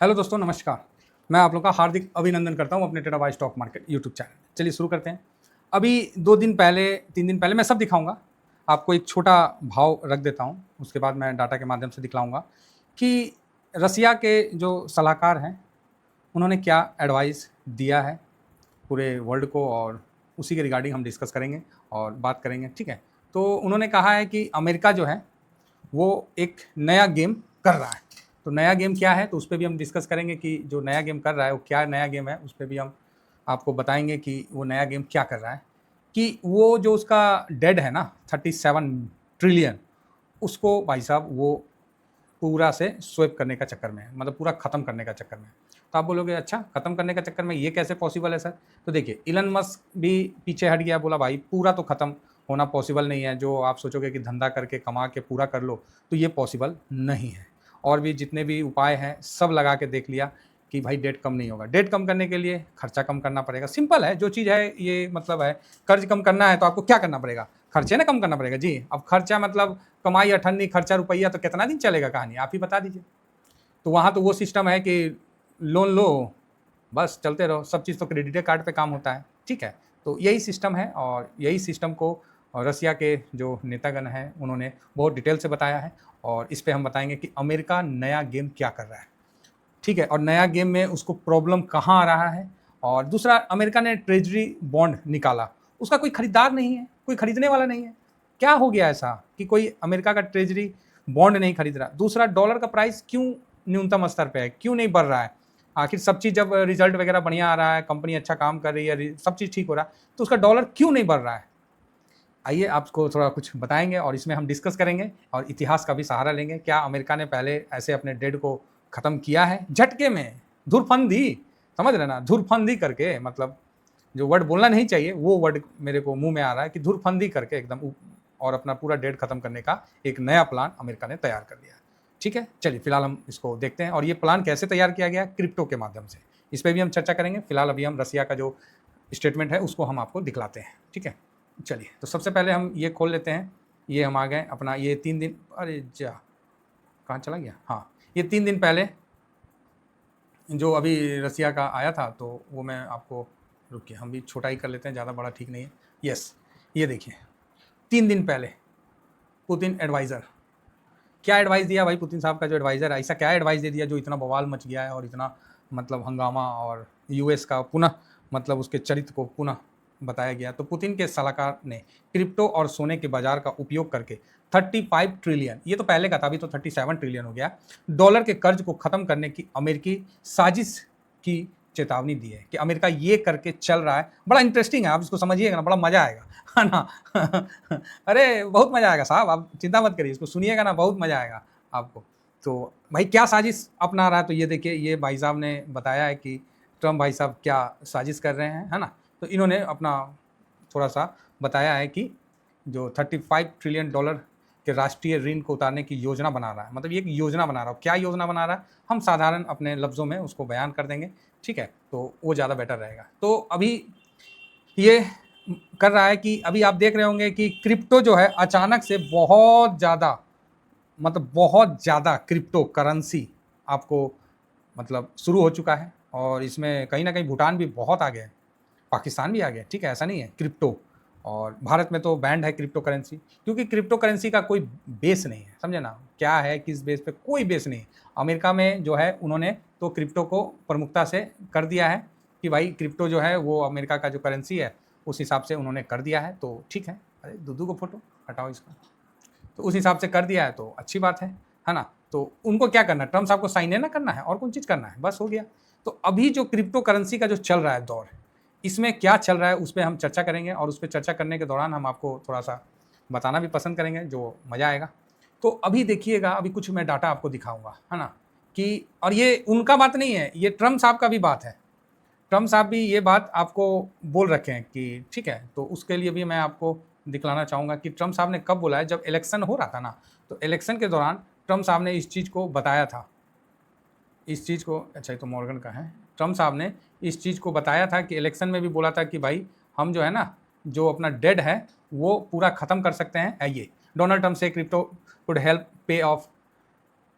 Hello दोस्तों, नमस्कार। मैं आप लोगों का हार्दिक अभिनंदन करता हूं अपने terabyte stock market YouTube channel. चलिए शुरू करते हैं। अभी 2 दिन पहले, 3 दिन पहले मैं सब दिखाऊंगा। आपको एक छोटा भाव रख देता हूं, उसके बाद मैं डाटा के माध्यम से दिखलाऊंगा कि रसिया के जो सलाहकार हैं, उन्होंने क्या एडवाइस दिया है पूरे वर्ल्ड को, और उसी के रिगार्डिंग हम डिस्कस करेंगे और बात करेंगे, ठीक है। तो उन्होंने कहा है कि अमेरिका जो है वो एक नया गेम कर रहा है। तो नया गेम क्या है, तो उस पर भी हम डिस्कस करेंगे कि जो नया गेम कर रहा है वो क्या नया गेम है। उस पर भी हम आपको बताएंगे कि वो नया गेम क्या कर रहा है। कि वो जो उसका डेड है ना 37 ट्रिलियन, उसको भाई साहब वो पूरा से स्वेप करने का चक्कर में है, मतलब पूरा ख़त्म करने का चक्कर में है। तो आप बोलोगे अच्छा, ख़त्म करने का चक्कर में ये कैसे पॉसिबल है सर? तो देखिए, इलन मस्क भी पीछे हट गया, बोला भाई पूरा तो ख़त्म होना पॉसिबल नहीं है। जो आप सोचोगे कि धंधा करके कमा के पूरा कर लो, तो ये पॉसिबल नहीं है। और भी जितने भी उपाय हैं सब लगा के देख लिया कि भाई डेट कम नहीं होगा। डेट कम करने के लिए खर्चा कम करना पड़ेगा। सिंपल है, जो चीज़ है ये मतलब है, कर्ज कम करना है तो आपको क्या करना पड़ेगा? खर्चे ना कम करना पड़ेगा जी। अब खर्चा मतलब कमाई अठन्नी, खर्चा रुपया, तो कितना दिन चलेगा कहानी, आप ही बता दीजिए। तो वहाँ तो वो सिस्टम है कि लोन लो, बस चलते रहो, सब चीज़ तो क्रेडिट कार्ड पे काम होता है, ठीक है। तो यही सिस्टम है, और यही सिस्टम को रसिया के जो नेतागण हैं उन्होंने बहुत डिटेल से बताया है। और इस पे हम बताएंगे कि अमेरिका नया गेम क्या कर रहा है, ठीक है, और नया गेम में उसको प्रॉब्लम कहाँ आ रहा है। और दूसरा, अमेरिका ने ट्रेजरी बॉन्ड निकाला, उसका कोई खरीदार नहीं है, कोई खरीदने वाला नहीं है। क्या हो गया ऐसा कि कोई अमेरिका का ट्रेजरी बॉन्ड नहीं खरीद रहा? दूसरा, डॉलर का प्राइस क्यों न्यूनतम स्तर पे है, क्यों नहीं बढ़ रहा है? आखिर सब चीज़ जब रिजल्ट वगैरह बढ़िया आ रहा है, कंपनी अच्छा काम कर रही है, सब चीज़ ठीक हो रहा है, तो उसका डॉलर क्यों नहीं बढ़ रहा है? आइए आपको थोड़ा कुछ बताएंगे और इसमें हम डिस्कस करेंगे और इतिहास का भी सहारा लेंगे। क्या अमेरिका ने पहले ऐसे अपने डेट को ख़त्म किया है झटके में, धुरफंदी, समझ रहे ना, धुरफंदी करके, मतलब जो वर्ड बोलना नहीं चाहिए वो वर्ड मेरे को मुंह में आ रहा है कि धुरफंदी करके एकदम और अपना पूरा डेट खत्म करने का एक नया प्लान अमेरिका ने तैयार कर लिया है, ठीक है। चलिए फिलहाल हम इसको देखते हैं, और ये प्लान कैसे तैयार किया गया, क्रिप्टो के माध्यम से, इस पर भी हम चर्चा करेंगे। फिलहाल अभी हम रसिया का जो स्टेटमेंट है उसको हम आपको दिखलाते हैं, ठीक है। चलिए, तो सबसे पहले हम ये खोल लेते हैं। ये हम आ गए अपना ये 3 दिन, अरे जा कहाँ चला गया, हाँ, ये 3 दिन पहले जो अभी रसिया का आया था, तो वो मैं आपको, रुकिए हम भी छोटा ही कर लेते हैं, ज़्यादा बड़ा ठीक नहीं है। यस, ये देखिए 3 दिन पहले पुतिन एडवाइज़र, क्या एडवाइस दिया भाई पुतिन साहब का जो एडवाइज़र है, ऐसा क्या एडवाइस दे दिया जो इतना बवाल मच गया है और इतना मतलब हंगामा, और यूएस का पुनः मतलब उसके चरित्र को पुनः बताया गया। तो पुतिन के सलाहकार ने क्रिप्टो और सोने के बाजार का उपयोग करके 35 ट्रिलियन, ये तो पहले का था, अभी तो 37 ट्रिलियन हो गया, डॉलर के कर्ज को ख़त्म करने की अमेरिकी साजिश की चेतावनी दी है कि अमेरिका ये करके चल रहा है। बड़ा इंटरेस्टिंग है, आप इसको समझिएगा ना, बड़ा मज़ा आएगा, है ना। अरे बहुत मज़ा आएगा साहब, आप चिंता मत करिए, इसको सुनिएगा ना, बहुत मज़ा आएगा आपको। तो भाई क्या साजिश अपना रहा है, तो ये देखिए, ये भाई साहब ने बताया है कि ट्रम्प भाई साहब क्या साजिश कर रहे हैं, है ना। तो इन्होंने अपना थोड़ा सा बताया है कि जो 35 ट्रिलियन डॉलर के राष्ट्रीय ऋण को उतारने की योजना बना रहा है, मतलब ये एक योजना बना रहा है। क्या योजना बना रहा है, हम साधारण अपने लफ्ज़ों में उसको बयान कर देंगे, ठीक है, तो वो ज़्यादा बेटर रहेगा। तो अभी ये कर रहा है कि अभी आप देख रहे होंगे कि क्रिप्टो जो है अचानक से बहुत ज़्यादा, मतलब बहुत ज़्यादा क्रिप्टो करेंसी आपको मतलब शुरू हो चुका है, और इसमें कहीं ना कहीं भूटान भी बहुत आगे है, पाकिस्तान भी आ गया, ठीक है, ऐसा नहीं है क्रिप्टो। और भारत में तो बैंड है क्रिप्टो करेंसी, क्योंकि क्रिप्टो करेंसी का कोई बेस नहीं है, समझे ना, क्या है किस बेस पे, कोई बेस नहीं। अमेरिका में जो है उन्होंने तो क्रिप्टो को प्रमुखता से कर दिया है कि भाई क्रिप्टो जो है वो अमेरिका का जो करेंसी है उस हिसाब से उन्होंने कर दिया है, तो ठीक है। अरे दूधू को फोटो हटाओ इसका, तो उस हिसाब से कर दिया है तो अच्छी बात है ना। तो उनको क्या करना है, ट्रम्प साहब को साइन है ना करना है, और कौन चीज़ करना है, बस हो गया। तो अभी जो क्रिप्टो करेंसी का जो चल रहा है दौर, इसमें क्या चल रहा है उस पर हम चर्चा करेंगे, और उस पर चर्चा करने के दौरान हम आपको थोड़ा सा बताना भी पसंद करेंगे, जो मज़ा आएगा। तो अभी देखिएगा, अभी कुछ मैं डाटा आपको दिखाऊंगा, है ना, कि और ये उनका बात नहीं है, ये ट्रम्प साहब का भी बात है। ट्रम्प साहब भी ये बात आपको बोल रखे हैं कि ठीक है, तो उसके लिए भी मैं आपको दिखलाना चाहूँगा कि ट्रम्प साहब ने कब बोला है। जब इलेक्शन हो रहा था ना, तो इलेक्शन के दौरान ट्रम्प साहब ने इस चीज़ को बताया था, इस चीज़ को, अच्छा ये तो मॉर्गन का है। ट्रम्प साहब ने इस चीज़ को बताया था कि इलेक्शन में भी बोला था कि भाई हम जो है ना, जो अपना डेड है वो पूरा ख़त्म कर सकते हैं। आइए, डोनाल्ड ट्रम्प से क्रिप्टो कुड हेल्प पे ऑफ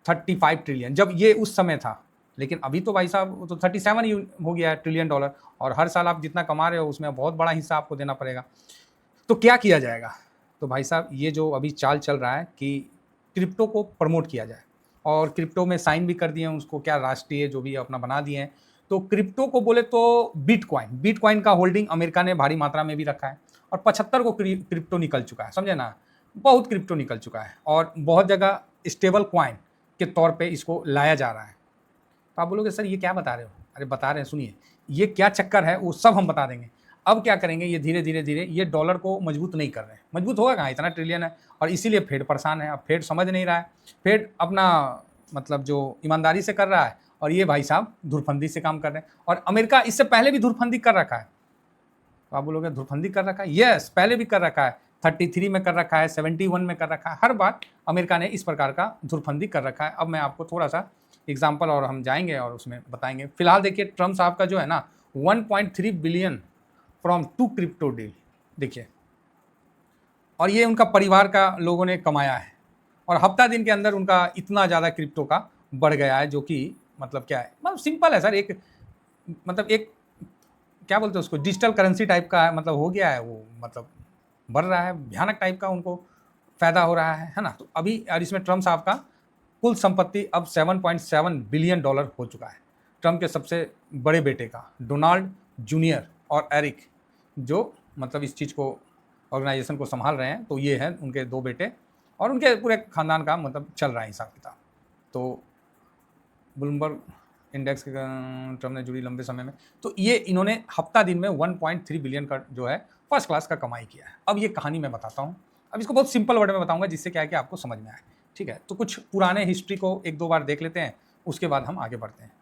35 ट्रिलियन, जब ये उस समय था, लेकिन अभी तो भाई साहब वो तो 37 हो गया है ट्रिलियन डॉलर, और हर साल आप जितना कमा रहे हो उसमें बहुत बड़ा हिस्सा आपको देना पड़ेगा। तो क्या किया जाएगा? तो भाई साहब ये जो अभी चाल चल रहा है कि क्रिप्टो को प्रमोट किया जाए, और क्रिप्टो में साइन भी कर दिए हैं उसको, क्या राष्ट्रीय जो भी अपना बना दिए हैं। तो क्रिप्टो को बोले तो बिटकॉइन का होल्डिंग अमेरिका ने भारी मात्रा में भी रखा है, और 75 को क्रिप्टो निकल चुका है, समझे ना, बहुत क्रिप्टो निकल चुका है, और बहुत जगह स्टेबल कॉइन के तौर पे इसको लाया जा रहा है। तो आप बोलोगे सर ये क्या बता रहे हो? अरे बता रहे हैं, सुनिए, ये क्या चक्कर है वो सब हम बता देंगे। अब क्या करेंगे, ये धीरे धीरे धीरे ये डॉलर को मजबूत नहीं कर रहे हैं, मजबूत होगा कहाँ, इतना ट्रिलियन है, और इसीलिए फेड परेशान है। अब फेड समझ नहीं रहा है, फेड अपना मतलब जो ईमानदारी से कर रहा है, और ये भाई साहब धुरफंदी से काम कर रहे हैं, और अमेरिका इससे पहले भी धुरफंदी कर रखा है। तो आप बोलोगे धुरफंदी कर रखा है, यस पहले भी कर रखा है, 33 में कर रखा है, 71 में कर रखा है, हर बार अमेरिका ने इस प्रकार का धुरफंदी कर रखा है। अब मैं आपको थोड़ा सा एग्जाम्पल और हम जाएंगे और उसमें बताएंगे। फिलहाल देखिए ट्रम्प साहब का जो है ना 1.3 बिलियन फ्रॉम 2 क्रिप्टो डील, देखिए, और ये उनका परिवार का लोगों ने कमाया है, और हफ्ता दिन के अंदर उनका इतना ज़्यादा क्रिप्टो का बढ़ गया है, जो कि मतलब क्या है, मतलब सिंपल है सर, एक मतलब एक क्या बोलते हैं उसको, डिजिटल करेंसी टाइप का है, मतलब हो गया है वो, मतलब बढ़ रहा है, भयानक टाइप का उनको फ़ायदा हो रहा है ना। तो अभी और इसमें ट्रम्प साहब का कुल संपत्ति अब 7.7 बिलियन डॉलर हो चुका है। ट्रम्प के सबसे बड़े बेटे का, डोनाल्ड जूनियर और एरिक, जो मतलब इस चीज़ को ऑर्गेनाइजेशन को संभाल रहे हैं, तो ये हैं उनके 2 बेटे, और उनके पूरे खानदान का मतलब चल रहा है हिसाब किताब। तो ब्लूमबर्ग इंडेक्स के ट्रम्प ने जुड़ी लंबे समय में, तो ये इन्होंने हफ्ता दिन में 1.3 बिलियन का जो है फर्स्ट क्लास का कमाई किया है। अब ये कहानी मैं बताता हूँ, अब इसको बहुत सिंपल वर्ड में बताऊंगा, जिससे क्या है कि आपको समझ में आए, ठीक है। तो कुछ पुराने हिस्ट्री को 1-2 बार देख लेते हैं, उसके बाद हम आगे बढ़ते हैं।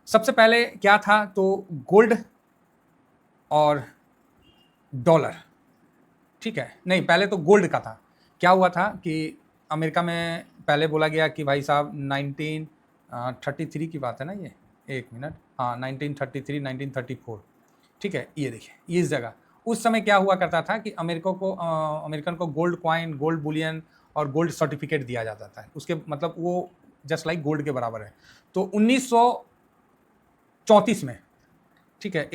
सबसे पहले क्या था, तो गोल्ड और डॉलर, ठीक है, नहीं पहले तो गोल्ड का था। क्या हुआ था कि अमेरिका में पहले बोला गया कि भाई साहब 1933 की बात है ना, ये 1 मिनट, हाँ 1933 1934, ठीक है। ये देखिए इस जगह उस समय क्या हुआ करता था कि अमेरिकन को गोल्ड कॉइन, गोल्ड बुलियन और गोल्ड सर्टिफिकेट दिया जाता था, उसके मतलब वो जस्ट लाइक गोल्ड के बराबर है। तो 1934 में, ठीक है,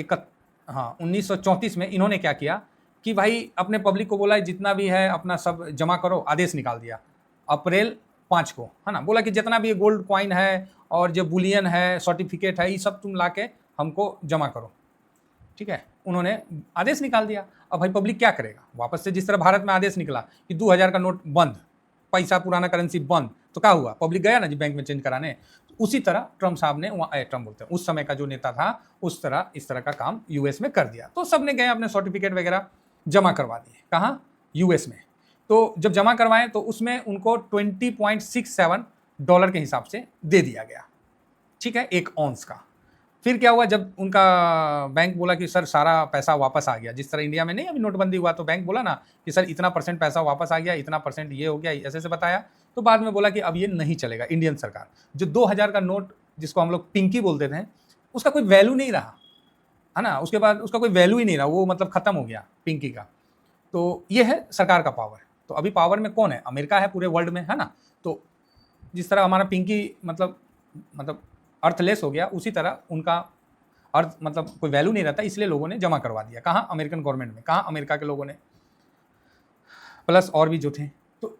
1934 में इन्होंने क्या किया कि भाई अपने पब्लिक को बोला जितना भी है अपना सब जमा करो, आदेश निकाल दिया अप्रैल 5 को, है ना, बोला कि जितना भी गोल्ड कॉइन है और जो बुलियन है, सर्टिफिकेट है, ये सब तुम ला के हमको जमा करो, ठीक है। उन्होंने आदेश निकाल दिया। अब भाई पब्लिक क्या करेगा, वापस से जिस तरह भारत में आदेश निकला कि 2000 का नोट बंद, पैसा पुराना करेंसी बंद, तो क्या हुआ, पब्लिक गया ना जी बैंक में चेंज कराने। उसी तरह ट्रम्प साहब ने वहाँ, ट्रम्प बोलते हैं उस समय का जो नेता था, उस तरह इस तरह का काम यूएस में कर दिया। तो सबने गए अपने सर्टिफिकेट वगैरह जमा करवा दिए, कहाँ, यूएस में। तो जब जमा करवाएं तो उसमें उनको $20.67 के हिसाब से दे दिया गया, ठीक है, 1 ऑन्स का। फिर क्या हुआ, जब उनका बैंक बोला कि सर सारा पैसा वापस आ गया, जिस तरह इंडिया में नहीं अभी नोटबंदी हुआ तो बैंक बोला ना कि सर इतना % पैसा वापस आ गया, इतना % ये हो गया, ऐसे से बताया। तो बाद में बोला कि अब ये नहीं चलेगा, इंडियन सरकार जो 2000 का नोट जिसको हम लोग पिंकी बोलते थे, उसका कोई वैल्यू नहीं रहा, है ना, उसके बाद उसका कोई वैल्यू ही नहीं रहा, वो मतलब खत्म हो गया पिंकी का। तो ये है सरकार का पावर। तो अभी पावर में कौन है, अमेरिका है पूरे वर्ल्ड में, है ना। तो जिस तरह हमारा पिंकी मतलब अर्थलेस हो गया, उसी तरह उनका अर्थ मतलब कोई वैल्यू नहीं रहता, इसलिए लोगों ने जमा करवा दिया, कहाँ, अमेरिकन गवर्नमेंट में, कहाँ, अमेरिका के लोगों ने, प्लस और भी जो थे। तो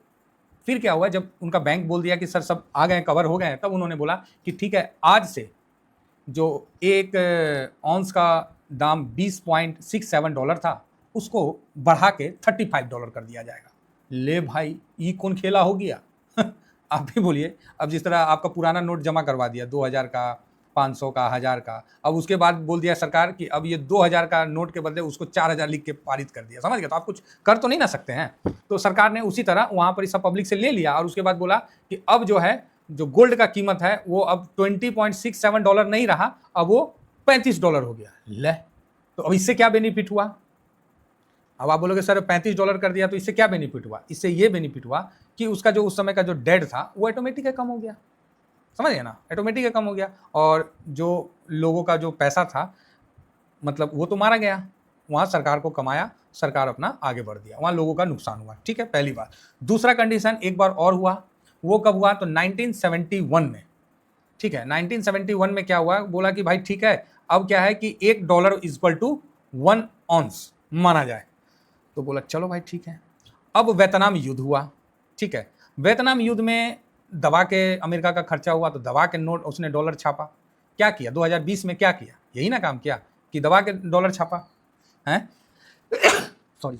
फिर क्या हुआ, जब उनका बैंक बोल दिया कि सर सब आ गए, कवर हो गए, तब उन्होंने बोला कि ठीक है, आज से जो 1 ऑन्स का दाम $20.67 था, उसको बढ़ा के $35 कर दिया जाएगा। ले भाई, ये कौन खेला हो गया आप भी बोलिए। अब जिस तरह आपका पुराना नोट जमा करवा दिया 2000 का, 500 का, 1000 का, अब उसके बाद बोल दिया सरकार कि अब ये 2000 का नोट के बदले उसको 4000 लिख के पारित कर दिया, समझ गया। तो आप कुछ कर तो नहीं ना सकते हैं। तो सरकार ने उसी तरह वहाँ पर सब पब्लिक से ले लिया, और उसके बाद बोला कि अब जो है, जो गोल्ड का कीमत है वो अब $20.67 नहीं रहा, अब वो $35 हो गया। ले, तो अब इससे क्या बेनिफिट हुआ? अब आप बोलोगे सर $35 कर दिया तो इससे क्या बेनिफिट हुआ? इससे ये बेनिफिट हुआ कि उसका जो उस समय का जो डेट था वो ऑटोमेटिक कम हो गया, समझ गए ना, ऑटोमेटिक कम हो गया। और जो लोगों का जो पैसा था मतलब वो तो मारा गया, वहाँ सरकार को कमाया, सरकार अपना आगे बढ़ दिया, वहाँ लोगों का नुकसान हुआ, ठीक है, पहली बात। दूसरा कंडीशन एक बार और हुआ, वो कब हुआ, तो 1971 में ठीक है। 1971 में क्या हुआ, बोला कि भाई ठीक है, अब क्या है कि $1 इक्वल टू 1 ऑन्स माना जाए। तो बोला चलो भाई ठीक है। अब वियतनाम युद्ध हुआ, ठीक है। वियतनाम युद्ध में दबा के अमेरिका का खर्चा हुआ, तो दबा के नोट उसने डॉलर छापा। क्या किया 2020 में, क्या किया, यही ना काम किया कि दबा के डॉलर छापा है सॉरी,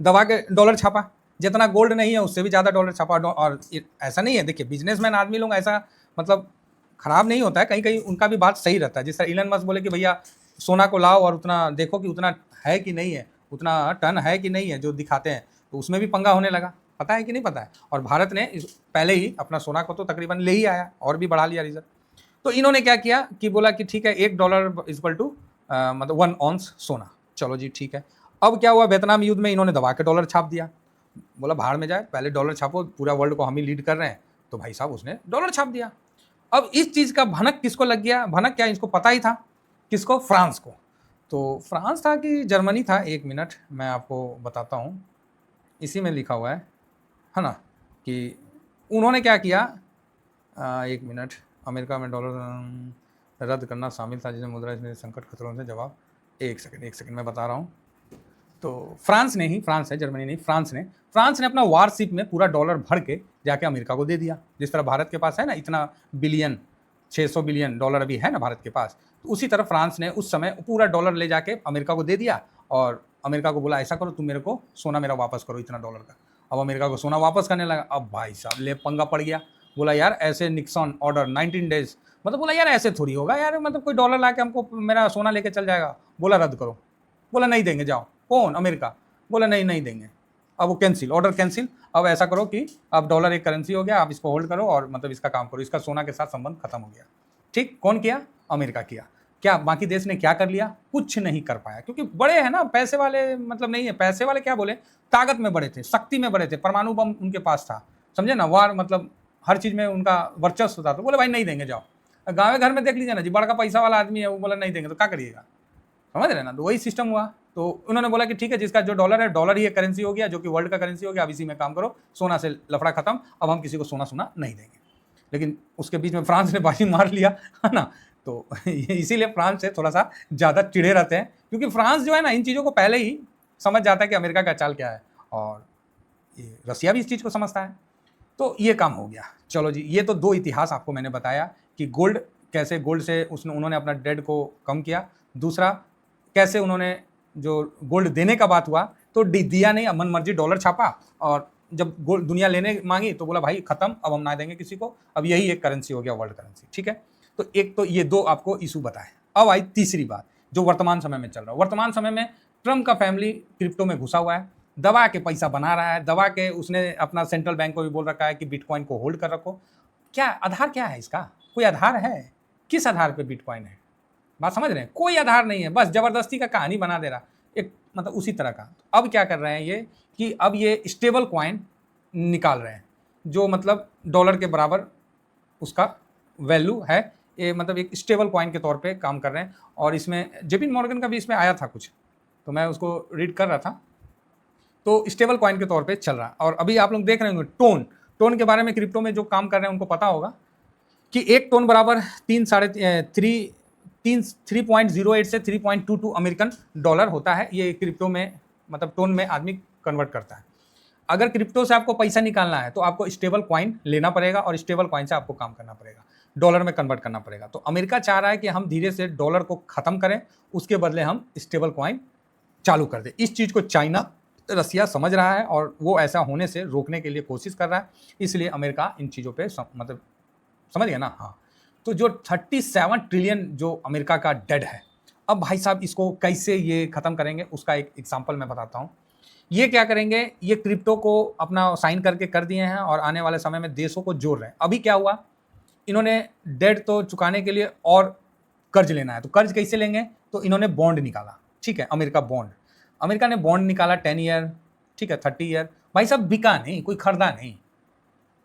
दबा के डॉलर छापा। जितना गोल्ड नहीं है उससे भी ज़्यादा डॉलर छापा। और ऐसा नहीं है, देखिए बिजनेसमैन आदमी लोग ऐसा मतलब खराब नहीं होता है, कहीं कहीं उनका भी बात सही रहता है। जिस तरह इलन मस्क बोले कि भैया सोना को लाओ और उतना देखो कि उतना है कि नहीं है, उतना टन है कि नहीं है जो दिखाते हैं, तो उसमें भी पंगा होने लगा। पता है कि नहीं पता है। और भारत ने पहले ही अपना सोना को तो तकरीबन ले ही आया और भी बढ़ा लिया रिजर्व। तो इन्होंने क्या किया कि बोला कि ठीक है $1 इक्वल टू मतलब 1 ऑन्स सोना। चलो जी ठीक है। अब क्या हुआ, वियतनाम युद्ध में इन्होंने दबा के डॉलर छाप दिया। बोला भाड़ में जाए, पहले डॉलर छापो, पूरा वर्ल्ड को हम ही लीड कर रहे हैं। तो भाई साहब उसने डॉलर छाप दिया। अब इस चीज़ का भनक किसको लग गया, भनक क्या इसको पता ही था, किसको, फ्रांस को। तो फ्रांस था कि जर्मनी था, एक मिनट मैं आपको बताता हूँ, इसी में लिखा हुआ है ना, कि उन्होंने क्या किया, एक मिनट, अमेरिका में डॉलर रद्द करना शामिल था, जिसमें मुद्रा संकट खतरों से जवाब। एक सेकंड मैं बता रहा हूँ। तो फ्रांस ने ही, फ्रांस है जर्मनी नहीं, फ्रांस ने अपना वारशिप में पूरा डॉलर भर के जाके अमेरिका को दे दिया। जिस तरह भारत के पास है ना इतना बिलियन, 600 बिलियन डॉलर अभी है ना भारत के पास, तो उसी तरह फ्रांस ने उस समय पूरा डॉलर ले जाके अमेरिका को दे दिया और अमेरिका को बोला ऐसा करो तुम मेरे को सोना मेरा वापस करो इतना डॉलर का। अब अमेरिका को सोना वापस करने लगा। अब भाई साहब ले पंगा पड़ गया। बोला यार ऐसे निक्सन ऑर्डर 19 डेज, मतलब बोला यार ऐसे थोड़ी होगा यार, मतलब कोई डॉलर ला के हमको मेरा सोना लेके चल जाएगा। बोला रद्द करो। बोला नहीं देंगे, जाओ। कौन, अमेरिका। बोला नहीं देंगे। अब वो कैंसिल, ऑर्डर कैंसिल। अब ऐसा करो कि अब डॉलर एक करेंसी हो गया, आप इसको होल्ड करो और मतलब इसका काम करो, इसका सोना के साथ संबंध खत्म हो गया। ठीक, कौन किया, अमेरिका किया। क्या बाकी देश ने क्या कर लिया, कुछ नहीं कर पाया, क्योंकि बड़े हैं ना, पैसे वाले मतलब नहीं है, पैसे वाले क्या बोले, ताकत में बड़े थे, शक्ति में बड़े थे, परमाणु बम उनके पास था, समझे ना, वार मतलब हर चीज में उनका वर्चस्व था। तो बोले भाई नहीं देंगे, जाओ। गाँव घर में देख लीजिए ना जी, बड़ा का पैसा वाला आदमी है, वो बोला नहीं देंगे, तो क्या करिएगा, समझ रहे ना। तो वही सिस्टम हुआ। तो उन्होंने बोला कि ठीक है, जिसका जो डॉलर है, डॉलर ही एक करेंसी हो गया, जो कि वर्ल्ड का करेंसी हो गया, अब इसी में काम करो, सोना से लफड़ा खत्म, अब हम किसी को सोना नहीं देंगे। लेकिन उसके बीच में फ्रांस ने बाजी मार लिया, है ना। तो इसीलिए फ्रांस से थोड़ा सा ज़्यादा चिढ़े रहते हैं, क्योंकि फ्रांस जो है ना इन चीज़ों को पहले ही समझ जाता है कि अमेरिका का चाल क्या है, और ये रसिया भी इस चीज़ को समझता है। तो ये काम हो गया। चलो जी, ये तो दो इतिहास आपको मैंने बताया कि गोल्ड कैसे, गोल्ड से उन्होंने अपना डेट को कम किया। दूसरा, कैसे उन्होंने जो गोल्ड देने का बात हुआ तो दिया नहीं, मन मर्जी डॉलर छापा, और जब गोल्ड दुनिया लेने मांगी तो बोला भाई खत्म, अब हम ना देंगे किसी को, अब यही एक करेंसी हो गया, वर्ल्ड करेंसी। ठीक है, तो एक तो ये दो आपको इशू बताए। अब आई तीसरी बात जो वर्तमान समय में चल रहा है। वर्तमान समय में ट्रम्प का फैमिली क्रिप्टो में घुसा हुआ है, दबा के पैसा बना रहा है, दबा के उसने अपना सेंट्रल बैंक को भी बोल रखा है कि बिटकॉइन को होल्ड कर रखो। क्या आधार, क्या है इसका, कोई आधार है, किस आधार पे बिटकॉइन है, बात समझ रहे हैं, कोई आधार नहीं है, बस जबरदस्ती का कहानी बना दे रहा एक, मतलब उसी तरह का। अब क्या कर रहे हैं ये कि अब ये स्टेबल कॉइन निकाल रहे हैं, जो मतलब डॉलर के बराबर उसका वैल्यू है, ये मतलब एक स्टेबल कॉइन के तौर पे काम कर रहे हैं। और इसमें जेपी मॉर्गन का भी इसमें आया था कुछ, तो मैं उसको रीड कर रहा था, तो स्टेबल कॉइन के तौर पे चल रहा है। और अभी आप लोग देख रहे होंगे टोन के बारे में, क्रिप्टो में जो काम कर रहे हैं उनको पता होगा कि एक टोन बराबर 3.08 से 3.22 अमेरिकन डॉलर होता है। ये क्रिप्टो में मतलब टोन में आदमी कन्वर्ट करता है। अगर क्रिप्टो से आपको पैसा निकालना है तो आपको स्टेबल कॉइन लेना पड़ेगा, और स्टेबल कॉइन से आपको काम करना पड़ेगा, डॉलर में कन्वर्ट करना पड़ेगा। तो अमेरिका चाह रहा है कि हम धीरे से डॉलर को खत्म करें, उसके बदले हम स्टेबल कॉइन चालू कर दें। इस चीज़ को चाइना, रसिया समझ रहा है, और वो ऐसा होने से रोकने के लिए कोशिश कर रहा है। इसलिए अमेरिका इन चीज़ों पे मतलब समझ गया ना। हाँ, तो जो 37 ट्रिलियन जो अमेरिका का डेट है, अब भाई साहब इसको कैसे ये ख़त्म करेंगे, उसका एक एग्जाम्पल मैं बताता हूँ। ये क्या करेंगे, ये क्रिप्टो को अपना साइन करके कर दिए हैं, और आने वाले समय में देशों को जोड़ रहे हैं। अभी क्या हुआ, इन्होंने डेट तो चुकाने के लिए और कर्ज लेना है, तो कर्ज कैसे लेंगे, तो इन्होंने बॉन्ड निकाला। ठीक है, अमेरिका ने बॉन्ड निकाला 10 ईयर, ठीक है, 30 ईयर। भाई साहब बिका नहीं, कोई खरीदा नहीं।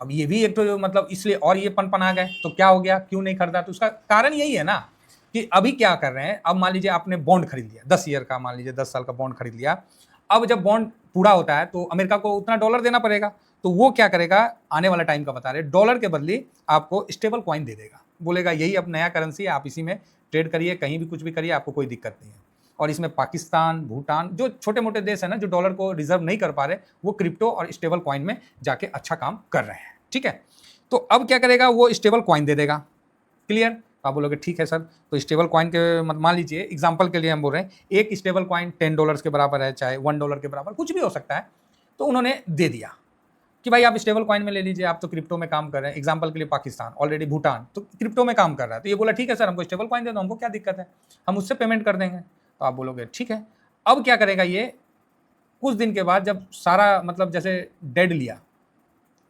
अब ये भी एक तो मतलब इसलिए और ये पन आ गए, तो क्या हो गया, क्यों नहीं खरीदा, तो उसका कारण यही है ना कि अभी क्या कर रहे हैं, अब मान लीजिए आपने बॉन्ड खरीद लिया 10 ईयर का, मान लीजिए 10 साल का बॉन्ड खरीद लिया। अब जब बॉन्ड पूरा होता है तो अमेरिका को उतना डॉलर देना पड़ेगा, तो वो क्या करेगा, आने वाला टाइम का बता रहे, डॉलर के बदले आपको स्टेबल कॉइन दे देगा, बोलेगा यही अब नया करेंसी है, आप इसी में ट्रेड करिए, कहीं भी कुछ भी करिए, आपको कोई दिक्कत नहीं है। और इसमें पाकिस्तान, भूटान, जो छोटे मोटे देश है ना, जो डॉलर को रिजर्व नहीं कर पा रहे, वो क्रिप्टो और स्टेबल कॉइन में जाके अच्छा काम कर रहे हैं। ठीक है, तो अब क्या करेगा, वो स्टेबल कॉइन दे देगा। क्लियर? आप बोलोगे ठीक है सर, तो स्टेबल कॉइन के मान लीजिए एग्जांपल के लिए हम बोल रहे हैं, एक स्टेबल कॉइन $10 के बराबर है, चाहे $1 के बराबर, कुछ भी हो सकता है। तो उन्होंने दे दिया कि भाई आप स्टेबल कॉइन में ले लीजिए, आप तो क्रिप्टो में काम कर रहे हैं। एग्जांपल के लिए पाकिस्तान, ऑलरेडी भूटान तो क्रिप्टो में काम कर रहा है, तो ये बोला ठीक है सर, हमको स्टेबल कॉइन दे दो, हमको क्या दिक्कत है, हम उससे पेमेंट कर देंगे। तो आप बोलोगे ठीक है। अब क्या करेगा ये, कुछ दिन के बाद जब सारा मतलब जैसे डेड लिया,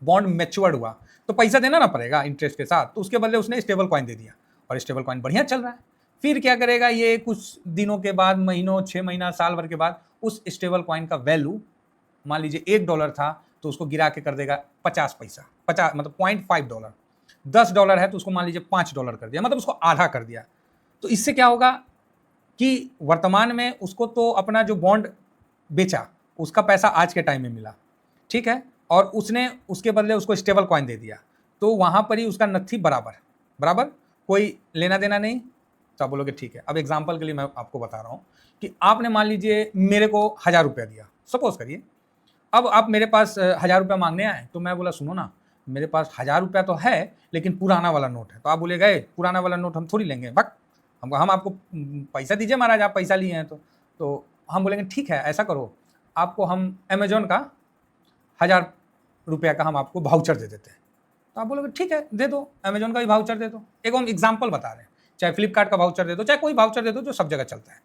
बॉन्ड मैच्योर्ड हुआ, तो पैसा देना ना पड़ेगा इंटरेस्ट के साथ, तो उसके बदले उसने स्टेबल कॉइन दे दिया और स्टेबल कॉइन बढ़िया चल रहा है। फिर क्या करेगा ये, कुछ दिनों के बाद, महीनों, 6 महीना, साल भर के बाद, उस स्टेबल कॉइन का वैल्यू मान लीजिए $1 था, तो उसको गिरा के कर देगा 50 पैसा, 50 मतलब $0.5। $10 है तो उसको मान लीजिए $5 कर दिया, मतलब उसको आधा कर दिया। तो इससे क्या होगा कि वर्तमान में उसको तो अपना जो बॉन्ड बेचा उसका पैसा आज के टाइम में मिला, ठीक है, और उसने उसके बदले उसको स्टेबल कॉइन दे दिया, तो वहां पर ही उसका नथी बराबर बराबर, कोई लेना देना नहीं। तो आप बोलोगे ठीक है। अब एग्जांपल के लिए मैं आपको बता रहा हूं कि आपने मान लीजिए मेरे को ₹1000 दिया, सपोज करिए। अब आप मेरे पास ₹1000 मांगने आए, तो मैं बोला सुनो ना, मेरे पास ₹1000 तो है, लेकिन पुराना वाला नोट है। तो आप बोले गए, पुराना वाला नोट हम थोड़ी लेंगे, भक, हम आपको पैसा दीजिए महाराज, आप पैसा लिए हैं तो हम बोलेंगे ठीक है, ऐसा करो, आपको हम अमेजोन का ₹1000 का हम आपको वाउचर दे देते हैं। तो आप बोलोगे ठीक है, दे दो, अमेजोन का भी वाउचर दे दो। एक हम एग्जाम्पल बता रहे हैं, चाहे फ्लिपकार्ट का वाउचर दे दो, चाहे कोई वाउचर दे दो जो सब जगह चलता है।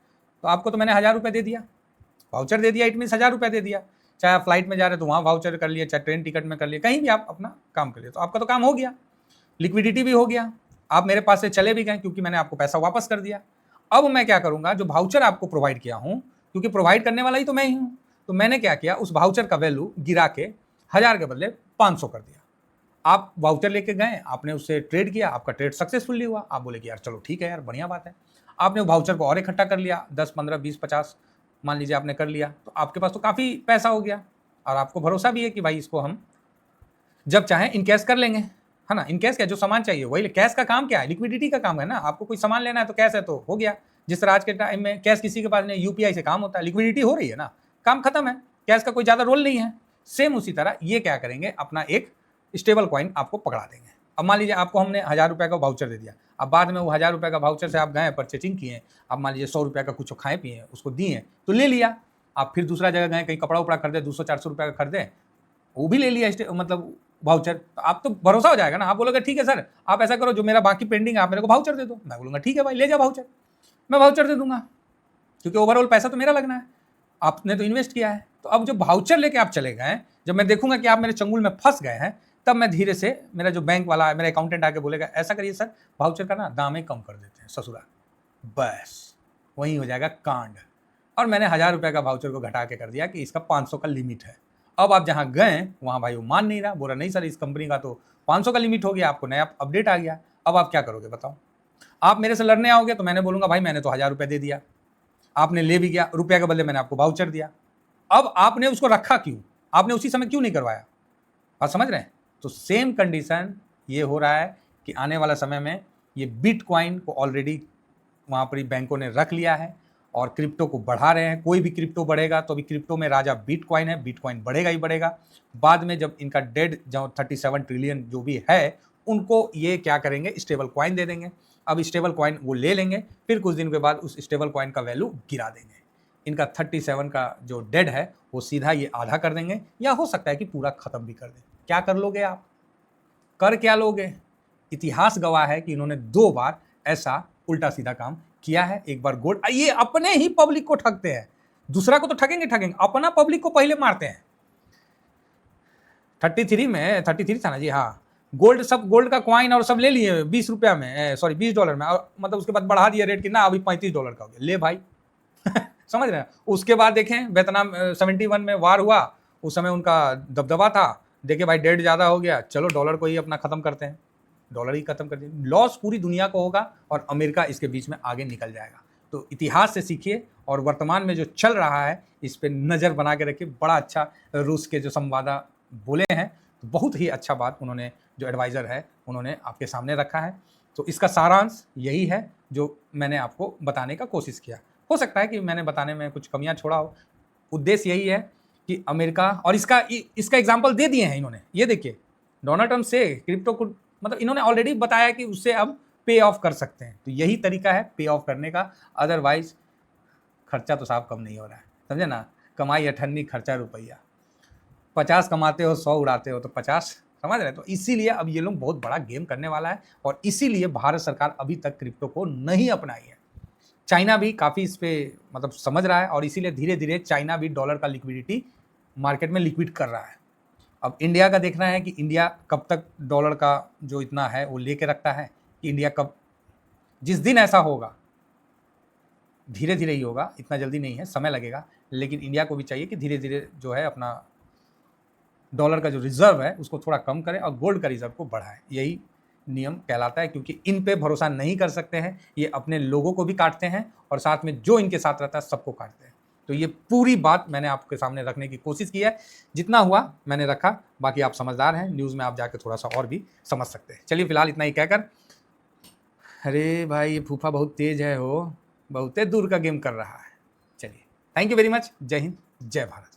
तो आपको तो मैंने ₹1000 दे दिया, वाउचर दे दिया, इट मीन्स ₹1000 दे दिया। चाहे आप फ्लाइट में जा रहे हो तो वहाँ वाउचर कर लिए, चाहे ट्रेन टिकट में कर लिए, कहीं भी आप अपना काम कर लिए, तो आपका तो काम हो गया, लिक्विडिटी भी हो गया, आप मेरे पास से चले भी गए क्योंकि मैंने आपको पैसा वापस कर दिया। अब मैं क्या करूँगा, जो वाउचर आपको प्रोवाइड किया हूँ, क्योंकि प्रोवाइड करने वाला ही तो मैं ही हूँ, तो मैंने क्या किया, उस वाउचर का वैल्यू गिरा के 1000 के बदले 500 कर दिया। आप वाउचर लेके गए, आपने उससे ट्रेड किया, आपका ट्रेड सक्सेसफुली हुआ। आप बोले कि यार चलो ठीक है यार, बढ़िया बात है। आपने वाउचर को और इकट्ठा कर लिया, 10, 15, 20, 50 मान लीजिए आपने कर लिया, तो आपके पास तो काफ़ी पैसा हो गया, और आपको भरोसा भी है कि भाई इसको हम जब चाहें इनकैश कर लेंगे, है ना। इनकैश क्या, जो सामान चाहिए वही, कैश का काम क्या है, लिक्विडिटी का काम है ना। आपको कोई सामान लेना है तो कैश है तो हो गया। जिस तरह आज के टाइम में कैश किसी के पास नहीं, यूपीआई से काम होता है, लिक्विडिटी हो रही है ना, काम खत्म है, कैश का कोई ज़्यादा रोल नहीं है। सेम उसी तरह ये क्या करेंगे, अपना एक स्टेबल कॉइन आपको पकड़ा देंगे। अब मान लीजिए आपको हमने ₹1000 का वाउचर दे दिया, अब बाद में वो ₹1000 का वाउचर से आप गए, परचेजिंग किए, अब मान लीजिए ₹100 का कुछ खाए पिए, उसको दिए तो ले लिया। आप फिर दूसरा जगह गए, कहीं कपड़ा उपड़ा खरीदे, 200-400 का खरीदे, वो भी ले लिया मतलब वाउचर, तो आप तो भरोसा हो जाएगा ना। आप बोलोगे ठीक है सर, आप ऐसा करो, जो मेरा बाकी पेंडिंग है आप मेरे को वाउचर दे दो। मैं बोलूँगा ठीक है भाई, ले जाओ वाउचर, मैं वाउचर दे दूंगा, क्योंकि ओवरऑल पैसा तो मेरा लगना है, आपने तो इन्वेस्ट किया है। तो अब जब वाउचर लेके आप चले गए, जब मैं देखूंगा कि आप मेरे चंगुल में फंस गए हैं, तब मैं धीरे से, मेरा जो बैंक वाला है, मेरा अकाउंटेंट आके बोलेगा ऐसा करिए सर, वाउचर का ना दाम ही कम कर देते हैं ससुरा, बस वहीं हो जाएगा कांड। और मैंने ₹1000 का वाउचर को घटा के कर दिया कि इसका 500 का लिमिट है। अब आप जहाँ गए वहाँ भाई वो मान नहीं रहा, बोला नहीं सर इस कंपनी का तो 500 का लिमिट हो गया, आपको नया अपडेट आ गया। अब आप क्या करोगे बताओ? आप मेरे से लड़ने आओगे तो मैंने बोलूँगा भाई मैंने तो ₹1000 दे दिया, आपने ले भी गया, रुपये के बदले मैंने आपको वाउचर दिया, अब आपने उसको रखा क्यों, आपने उसी समय क्यों नहीं करवाया? बात समझ रहे हैं? तो सेम कंडीशन ये हो रहा है कि आने वाला समय में ये बिटकॉइन को ऑलरेडी वहाँ पर ही बैंकों ने रख लिया है और क्रिप्टो को बढ़ा रहे हैं। कोई भी क्रिप्टो बढ़ेगा तो अभी क्रिप्टो में राजा बिटकॉइन है, बिटकॉइन बढ़ेगा ही बढ़ेगा। बाद में जब इनका डेड जो 37 ट्रिलियन जो भी है, उनको ये क्या करेंगे, स्टेबल कॉइन दे देंगे। अब स्टेबल कॉइन वो ले लेंगे, फिर कुछ दिन के बाद उस स्टेबल कॉइन का वैल्यू गिरा देंगे। इनका 37 का जो डेड है वो सीधा ये आधा कर देंगे, या हो सकता है कि पूरा खत्म भी कर दें। क्या कर लोगे आप? कर क्या लोगे? इतिहास गवाह है कि इन्होंने 2 बार ऐसा उल्टा सीधा काम किया है। एक बार गोल्ड, ये अपने ही पब्लिक को ठगते हैं, दूसरा को तो ठगेंगे, अपना पब्लिक को पहले मारते हैं। 33 था ना जी, हाँ, गोल्ड, सब गोल्ड का कॉइन और सब ले लिए ₹20 में, सॉरी $20 में, और मतलब उसके बाद बढ़ा दिया रेट कि ना अभी $35 का हो गया, ले भाई समझ रहे हैं? उसके बाद देखें वियतनाम 71 में वार हुआ, उस समय उनका दबदबा था, देखे भाई डेट ज़्यादा हो गया, चलो डॉलर को ही अपना ख़त्म करते हैं, डॉलर ही खत्म कर दिया। लॉस पूरी दुनिया को होगा और अमेरिका इसके बीच में आगे निकल जाएगा। तो इतिहास से सीखिए और वर्तमान में जो चल रहा है इस पर नज़र बना के रखिए। बड़ा अच्छा रूस के जो संवाददाता बोले हैं, तो बहुत ही अच्छा बात उन्होंने, जो एडवाइज़र है उन्होंने आपके सामने रखा है। तो इसका सारांश यही है जो मैंने आपको बताने का कोशिश किया। हो सकता है कि मैंने बताने में कुछ कमियां छोड़ा हो। उद्देश्य यही है कि अमेरिका, और इसका एग्जाम्पल दे दिए हैं इन्होंने। ये देखिए, डोनाल्ड ट्रंप से क्रिप्टो को, मतलब इन्होंने ऑलरेडी बताया कि उससे अब पे ऑफ कर सकते हैं। तो यही तरीका है पे ऑफ करने का, अदरवाइज खर्चा तो साहब कम नहीं हो रहा है, समझे ना। कमाई अठन्नी, खर्चा रुपया। 50 कमाते हो, 100 उड़ाते हो, तो 50, समझ रहे। तो इसीलिए अब ये लोग बहुत बड़ा गेम करने वाला है, और इसीलिए भारत सरकार अभी तक क्रिप्टो को नहीं अपनाई है। चाइना भी काफ़ी इस पे मतलब समझ रहा है, और इसीलिए धीरे धीरे चाइना भी डॉलर का लिक्विडिटी मार्केट में लिक्विड कर रहा है। अब इंडिया का देखना है कि इंडिया कब तक डॉलर का जो इतना है वो लेके रखता है, कि इंडिया कब, जिस दिन ऐसा होगा, धीरे धीरे ही होगा, इतना जल्दी नहीं है, समय लगेगा, लेकिन इंडिया को भी चाहिए कि धीरे धीरे जो है अपना डॉलर का जो रिजर्व है उसको थोड़ा कम करें और गोल्ड का रिजर्व को बढ़ाएं। यही नियम कहलाता है, क्योंकि इन पे भरोसा नहीं कर सकते हैं, ये अपने लोगों को भी काटते हैं और साथ में जो इनके साथ रहता है सबको काटते हैं। तो ये पूरी बात मैंने आपके सामने रखने की कोशिश की है, जितना हुआ मैंने रखा। बाकी आप समझदार हैं, न्यूज़ में आप जाके थोड़ा सा और भी समझ सकते हैं। चलिए फिलहाल इतना ही कहकर, अरे भाई ये फूफा बहुत तेज है, हो बहुत दूर का गेम कर रहा है। चलिए, थैंक यू वेरी मच। जय हिंद, जय भारत।